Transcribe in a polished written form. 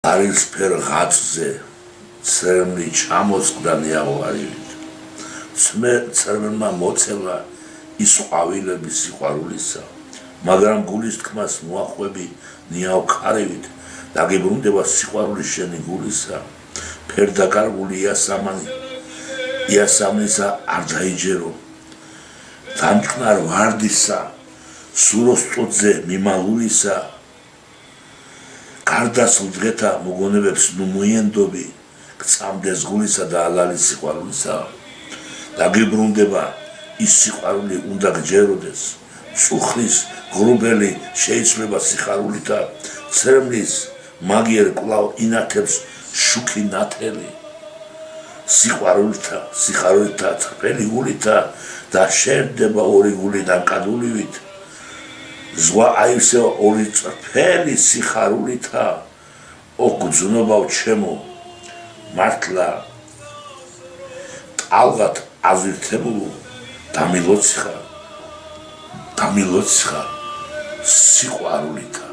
არისფერ ღაცზე ცრემლი ჩამოსკდა ნიავარივით ცრემლმა მოცელა ის ყვავილები სიყვარულისა მაგრამ გულის თქმას მოახვები ნიავ ქარივით დაგებრუნდება სიყვარულის შენი გულისა ფერდაკარგული იასამნისა არ დაიჯერო დამჭკნარ ვარდისა სუროსტოძე მიმალულისა გარდასულ დღეთა მოგონებებს ნუ მოიენდობი გწამდეს გულისა და ალალის სიყვარულისა დაგებრუნდება ის სიყვარული უნდა გჯეროდეს წუხლის გრუბელი შეიცვლება სიხარულითა ცრემლის მაგიერ კვლავ ინათებს შუქი ნათელი სიხარულითა წრფელი გულითა და შერდება ორი გული ნაკადულივით ზღვა აივსება ორი წრფელი სიხარულითა ოგძნობავ ჩემო მართლა ტალღათ აზირთებულო დამილოცხა სიყვარულითა